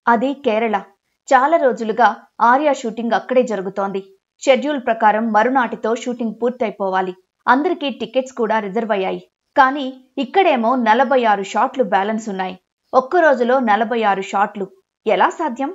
అది కేరళ. చాలా రోజులుగా ఆర్య షూటింగ్ అక్కడే జరుగుతోంది. షెడ్యూల్ ప్రకారం మరునాటితో షూటింగ్ పూర్తయిపోవాలి. అందరికీ టికెట్స్ కూడా రిజర్వ్ అయ్యాయి. కానీ ఇక్కడేమో 46 షాట్లు బ్యాలెన్స్ ఉన్నాయి. ఒక్క రోజులో 46 షాట్లు ఎలా సాధ్యం?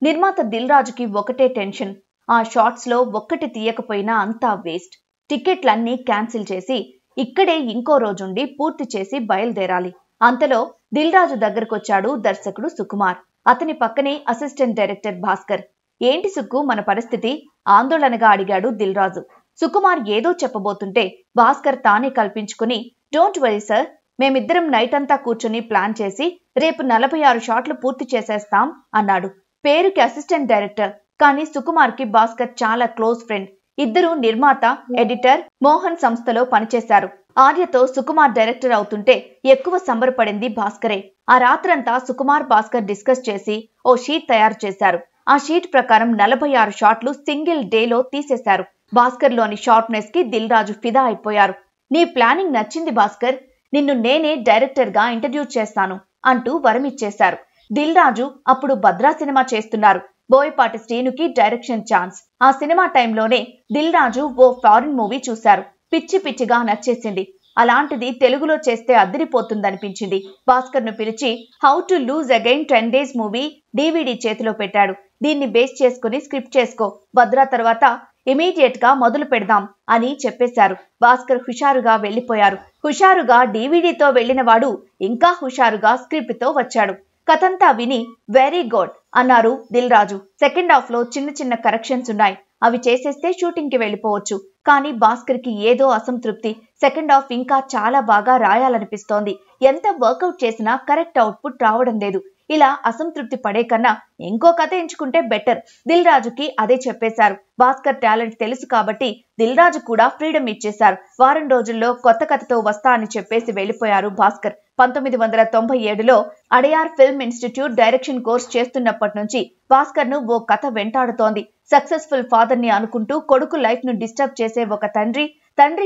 నిర్మాత దిల్ రాజుకి ఒకటే టెన్షన్. ఆ షాట్స్ లో ఒక్కటి తీయకపోయినా అంతా వేస్ట్. టికెట్లన్నీ క్యాన్సిల్ చేసి ఇక్కడే ఇంకో రోజుండి పూర్తి చేసి బయలుదేరాలి. అంతలో దిల్ రాజు దగ్గరకొచ్చాడు దర్శకుడు సుకుమార్. అతని పక్కనే అసిస్టెంట్ డైరెక్టర్ భాస్కర్. ఏంటి సుక్కు మన పరిస్థితి? ఆందోళనగా అడిగాడు దిల్ రాజు. సుకుమార్ ఏదో చెప్పబోతుంటే భాస్కర్ తానే కల్పించుకుని, డోంట్ వరీ సార్, మేమిద్దరం నైట్ అంతా కూర్చుని ప్లాన్ చేసి రేపు 46 షాట్లు పూర్తి చేసేస్తాం అన్నాడు. పేరుకి అసిస్టెంట్ డైరెక్టర్, కానీ సుకుమార్ కి భాస్కర్ చాలా క్లోజ్ ఫ్రెండ్. ఇద్దరు నిర్మాత, ఎడిటర్, మోహన్ సంస్థలో పనిచేశారు. ఆర్యతో సుకుమార్ డైరెక్టర్ అవుతుంటే ఎక్కువ సంబరపడింది భాస్కరే. ఆ రాత్రంతా సుకుమార్, భాస్కర్ డిస్కస్ చేసి ఓ షీట్ తయారు చేశారు. ఆ షీట్ ప్రకారం 46 షాట్లు సింగిల్ డేలో తీసేశారు. భాస్కర్ లోని షార్ప్నెస్ కి దిల్ రాజు ఫిదా అయిపోయారు. నీ ప్లానింగ్ నచ్చింది భాస్కర్, నిన్ను నేనే డైరెక్టర్ గా ఇంట్రడ్యూస్ చేస్తాను అంటూ వరమిచ్చేశారు. దిల్ రాజు అప్పుడు భద్రా సినిమా చేస్తున్నారు. బోయపాటి శ్రీనుకి డైరెక్షన్ ఛాన్స్. ఆ సినిమా టైంలోనే దిల్ రాజు ఓ ఫారిన్ మూవీ చూశారు. పిచ్చి పిచ్చిగా నచ్చేసింది. అలాంటిది తెలుగులో చేస్తే అదిరిపోతుందనిపించింది. భాస్కర్ ను పిలిచి how to lose again 10 days movie DVD చేతిలో పెట్టాడు. దీన్ని బేస్ చేసుకుని స్క్రిప్ట్ చేసుకో, భద్రా తర్వాత ఇమీడియట్ గా మొదలు పెడదాం అని చెప్పేశారు. భాస్కర్ హుషారుగా వెళ్లిపోయారు. హుషారుగా DVDతో వెళ్లిన వాడు ఇంకా హుషారుగా స్క్రిప్ట్ తో వచ్చాడు. కథంతా విని వెరీ గుడ్ అన్నారు దిల్ రాజు. సెకండ్ హాఫ్ లో చిన్న చిన్న కరెక్షన్స్ ఉన్నాయి, అవి చేసేస్తే షూటింగ్ కి వెళ్లిపోవచ్చు. కానీ భాస్కర్ కి ఏదో అసంతృప్తి. సెకండ్ హాఫ్ ఇంకా చాలా బాగా రాయాలనిపిస్తోంది. ఎంత వర్కౌట్ చేసినా కరెక్ట్ అవుట్పుట్ రావడం లేదు. ఇలా అసంతృప్తి పడే కన్నా ఇంకో కథ ఎంచుకుంటే బెటర్. దిల్ రాజుకి అదే చెప్పేశారు. భాస్కర్ టాలెంట్ తెలుసు కాబట్టి దిల్ రాజు కూడా ఫ్రీడమ్ ఇచ్చేశారు. వారం రోజుల్లో కొత్త కథతో వస్తా అని చెప్పేసి వెళ్లిపోయారు భాస్కర్. 1997లో Adyar film institute direction course చేస్తున్నప్పటి నుంచి భాస్కర్ ను ఓ కథ వెంటాడుతోంది. సక్సెస్ఫుల్ ఫాదర్ ని అనుకుంటూ కొడుకు లైఫ్ ను డిస్టర్బ్ చేసే ఒక తండ్రి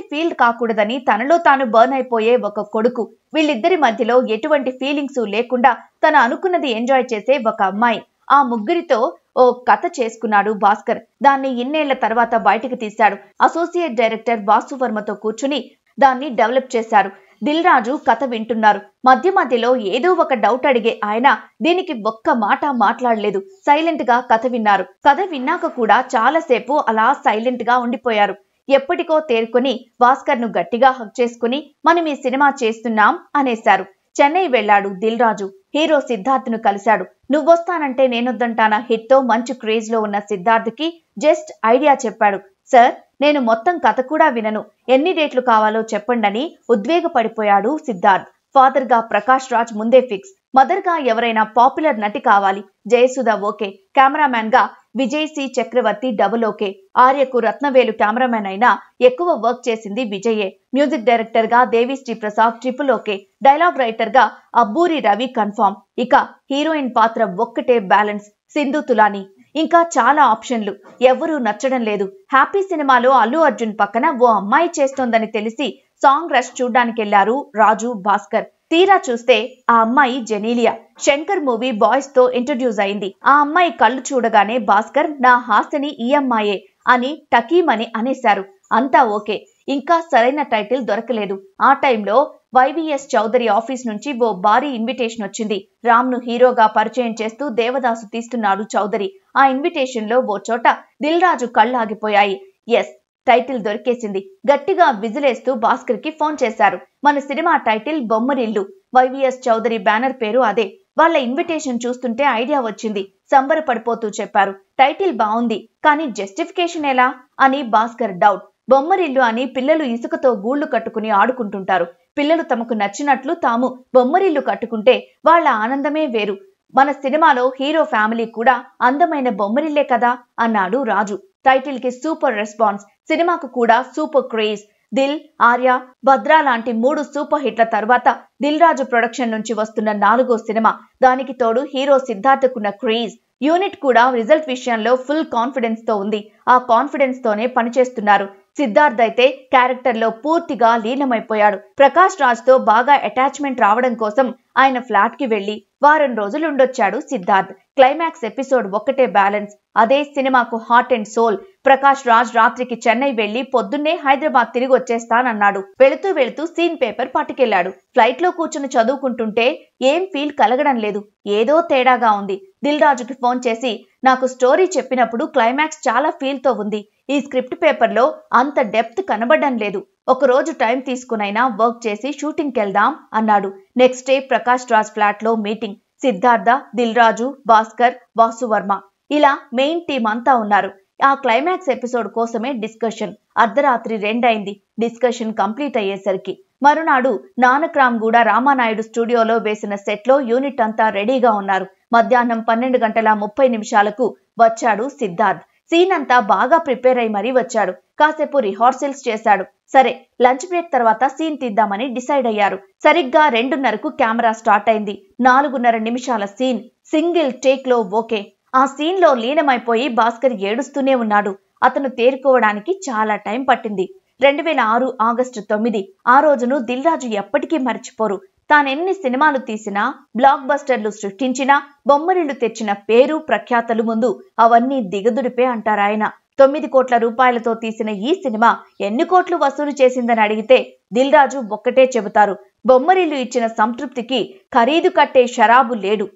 ఫీల్డ్ కాకూడదని తనలో తాను బర్న్ అయిపోయే ఒక కొడుకు, వీళ్ళిద్దరి మధ్యలో ఎటువంటి ఫీలింగ్స్ లేకుండా తను అనుకున్నది ఎంజాయ్ చేసే ఒక అమ్మాయి, ఆ ముగ్గురితో ఓ కథ చేసుకున్నాడు భాస్కర్. దాన్ని ఇన్నేళ్ల తర్వాత బయటకు తీశాడు. అసోసియేట్ డైరెక్టర్ వాసువర్మతో కూర్చుని దాన్ని డెవలప్ చేశారు. దిల్ రాజు కథ వింటున్నారు. మధ్య మధ్యలో ఏదో ఒక డౌట్ అడిగే ఆయన దీనికి ఒక్క మాట మాట్లాడలేదు. సైలెంట్ గా కథ విన్నారు. కథ విన్నాక కూడా చాలాసేపు అలా సైలెంట్ గా ఉండిపోయారు. ఎప్పటికో తేరుకొని భాస్కర్ ను గట్టిగా హక్ చేసుకుని మనం ఈ సినిమా చేస్తున్నాం అనేశారు. చెన్నై వెళ్లాడు దిల్ రాజు. హీరో సిద్ధార్థ్ ను కలిశాడు. నువ్వొస్తానంటే నేనొద్దంటానా హిట్ తో మంచి క్రేజ్ లో ఉన్న సిద్ధార్థ్ కి జస్ట్ ఐడియా చెప్పాడు. సార్, నేను మొత్తం కథ కూడా వినను, ఎన్ని డేట్లు కావాలో చెప్పండని ఉద్వేగపడిపోయాడు సిద్ధార్థ్. ఫాదర్ గా ప్రకాష్ రాజ్ ముందే ఫిక్స్. మదర్ గా ఎవరైనా పాపులర్ నటి కావాలి. జయసుధ ఓకే. కెమెరామ్యాన్ గా Vijay C Chakravarthy double okay. ఆర్యకు రత్నవేలు కెమెరామ్యాన్ అయినా ఎక్కువ వర్క్ చేసింది విజయే. మ్యూజిక్ డైరెక్టర్ గా Devi Sri Prasad triple okay. Dialogue writer గా అబ్బూరి రవి కన్ఫర్మ్. ఇక హీరోయిన్ పాత్ర ఒక్కటే బ్యాలెన్స్, సింధు తులాని. ఇంకా చాలా ఆప్షన్లు, ఎవరూ నచ్చడం లేదు. హ్యాపీ సినిమాలో అల్లు అర్జున్ పక్కన ఓ అమ్మాయి చేస్తోందని తెలిసి సాంగ్ రష్ చూడ్డానికెళ్లారు రాజు, భాస్కర్. తీరా చూస్తే ఆ అమ్మాయి జెనీలియా. శంకర్ మూవీ బాయ్స్ తో ఇంట్రడ్యూస్ అయింది. ఆ అమ్మాయి కళ్ళు చూడగానే భాస్కర్ నా హాస్యని ఈ అమ్మాయే అని టకీమని అనేశారు. అంతా ఓకే. ఇంకా సరైన టైటిల్ దొరకలేదు. ఆ టైంలో YVS చౌదరి ఆఫీస్ నుంచి ఓ భారీ ఇన్విటేషన్ వచ్చింది. రామ్ ను హీరోగా పరిచయం చేస్తూ దేవదాసు తీస్తున్నాడు చౌదరి. ఆ ఇన్విటేషన్ లో ఓ చోట దిల్ రాజు కళ్ళాగిపోయాయి. ఎస్, టైటిల్ దొరికేసింది. గట్టిగా విజిలేస్తూ భాస్కర్ కి ఫోన్ చేశారు. మన సినిమా title Bommarillu. YVS Chowdary banner పేరు అదే. వాళ్ళ ఇన్విటేషన్ చూస్తుంటే ఐడియా వచ్చింది. సంబరపడిపోతూ చెప్పారు, టైటిల్ బాగుంది కానీ జస్టిఫికేషన్ ఎలా అని భాస్కర్ డౌట్. బొమ్మరిల్లు అని పిల్లలు ఇసుకతో గూళ్లు కట్టుకుని ఆడుకుంటుంటారు. పిల్లలు తమకు నచ్చినట్లు తాము బొమ్మరిల్లు కట్టుకుంటే వాళ్ళ ఆనందమే వేరు. మన సినిమాలో హీరో ఫ్యామిలీ కూడా అందమైన బొమ్మరిల్లే కదా అన్నాడు రాజు. టైటిల్ కి సూపర్ రెస్పాన్స్. సినిమాకు కూడా సూపర్ క్రేజ్. దిల్, ఆర్య, భద్రా లాంటి 3 సూపర్ హిట్ల తర్వాత దిల్ రాజు ప్రొడక్షన్ నుంచి వస్తున్న 4వ సినిమా. దానికి తోడు హీరో సిద్ధార్థకున్న క్రేజ్. యూనిట్ కూడా రిజల్ట్ విషయంలో ఫుల్ కాన్ఫిడెన్స్ తో ఉంది. ఆ కాన్ఫిడెన్స్ తోనే పనిచేస్తున్నారు. సిద్ధార్థ్ అయితే క్యారెక్టర్ లో పూర్తిగా లీనమైపోయాడు. ప్రకాష్ రాజ్ తో బాగా అటాచ్మెంట్ రావడం కోసం ఆయన ఫ్లాట్ కి వెళ్లి వారం రోజులుండొచ్చాడు సిద్ధార్థ్. క్లైమాక్స్ ఎపిసోడ్ ఒక్కటే బ్యాలెన్స్. అదే సినిమాకు heart and soul. Prakash Raj రాత్రికి చెన్నై వెళ్లి పొద్దున్నే హైదరాబాద్ తిరిగి వచ్చేస్తానన్నాడు. వెళుతూ సీన్ పేపర్ పట్టుకెళ్లాడు. ఫ్లైట్ లో కూర్చుని చదువుకుంటుంటే ఏం ఫీల్ కలగడం లేదు. ఏదో తేడాగా ఉంది. దిల్ రాజుకి ఫోన్ చేసి, నాకు స్టోరీ చెప్పినప్పుడు క్లైమాక్స్ చాలా ఫీల్ తో ఉంది. ఈ స్క్రిప్ట్ పేపర్ లో అంత డెప్త్ కనబడడం లేదు. ఒకరోజు టైం తీసుకునైనా వర్క్ చేసి షూటింగ్ కెళ్దాం అన్నాడు. Next day Prakash Raj flat లో మీటింగ్. సిద్ధార్థ, దిల్ రాజు, భాస్కర్, వాసువర్మ ఇలా మెయిన్ టీం అంతా ఉన్నారు. ఆ క్లైమాక్స్ ఎపిసోడ్ కోసమే డిస్కషన్. అర్ధరాత్రి 2 అయింది డిస్కషన్ కంప్లీట్ అయ్యేసరికి. మరునాడు నానక్రామ్గూడ రామానాయుడు స్టూడియోలో వేసిన సెట్ లో యూనిట్ అంతా రెడీగా ఉన్నారు. మధ్యాహ్నం 12:30 వచ్చాడు సిద్ధార్థ్. సీన్ అంతా బాగా ప్రిపేర్ అయి మరీ వచ్చాడు. కాసేపు రిహార్సల్స్ చేశాడు. సరే, లంచ్ బ్రేక్ తర్వాత సీన్ తీద్దామని డిసైడ్ అయ్యారు. సరిగ్గా 2:30కు కెమెరా స్టార్ట్ అయింది. 4:30 నిమిషాల సీన్ సింగిల్ టేక్ లో ఓకే. ఆ సీన్ లో లీనమైపోయి భాస్కర్ ఏడుస్తూనే ఉన్నాడు. అతను తేరుకోవడానికి చాలా టైం పట్టింది. 2006 ఆగస్టు 9. ఆ రోజును దిల్ రాజు ఎప్పటికీ మర్చిపోరు. తానెన్ని సినిమాలు తీసినా, బ్లాక్ బస్టర్లు సృష్టించినా, బొమ్మరిళ్లు తెచ్చిన పేరు ప్రఖ్యాతలు ముందు అవన్నీ దిగదుడిపే అంటారాయన. 9 కోట్ల రూపాయలతో తీసిన ఈ సినిమా ఎన్ని కోట్లు వసూలు చేసిందని అడిగితే దిల్ రాజు ఒక్కటే చెబుతారు, బొమ్మరిల్లు ఇచ్చిన సంతృప్తికి ఖరీదు కట్టే షరాబు లేడు.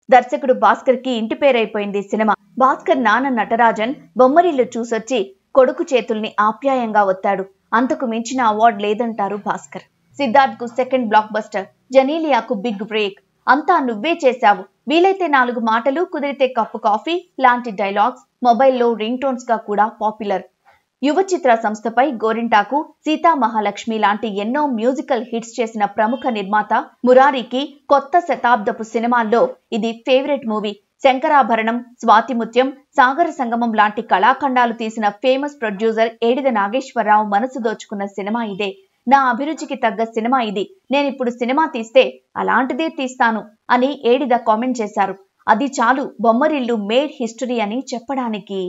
దర్శకుడు భాస్కర్ కి ఇంటి పేరైపోయింది సినిమా. భాస్కర్ నాన్న నటరాజన్ బొమ్మరిల్లు చూసొచ్చి కొడుకు చేతుల్ని ఆప్యాయంగా ఒత్తాడు. అంతకు మించిన అవార్డు లేదంటారు భాస్కర్. సిద్ధార్థ్ కు సెకండ్ బ్లాక్ బస్టర్, జనీలియాకు బిగ్ బ్రేక్. అంతా నువ్వే చేశావు, వీలైతే 4 మాటలు, కుదిరితే కప్పు కాఫీ లాంటి డైలాగ్స్ మొబైల్లో రింగ్ టోన్స్ గా కూడా పాపులర్. యువ చిత్ర సంస్థపై గోరింటాకు, సీతా మహాలక్ష్మి లాంటి ఎన్నో మ్యూజికల్ హిట్స్ చేసిన ప్రముఖ నిర్మాత మురారికి కొత్త శతాబ్దపు సినిమాల్లో ఇది ఫేవరెట్ మూవీ. శంకరాభరణం, స్వాతిముత్యం, సాగర సంగమం లాంటి కళాఖండాలు తీసిన ఫేమస్ ప్రొడ్యూసర్ ఏడిద నాగేశ్వరరావు మనసు దోచుకున్న సినిమా ఇదే. నా అభిరుచికి తగ్గ సినిమా ఇది. నేనిప్పుడు సినిమా తీస్తే అలాంటిదే తీస్తాను అని ఏడిద కామెంట్ చేశారు. అది చాలు బొమ్మరిల్లు మేడ్ హిస్టరీ అని చెప్పడానికి.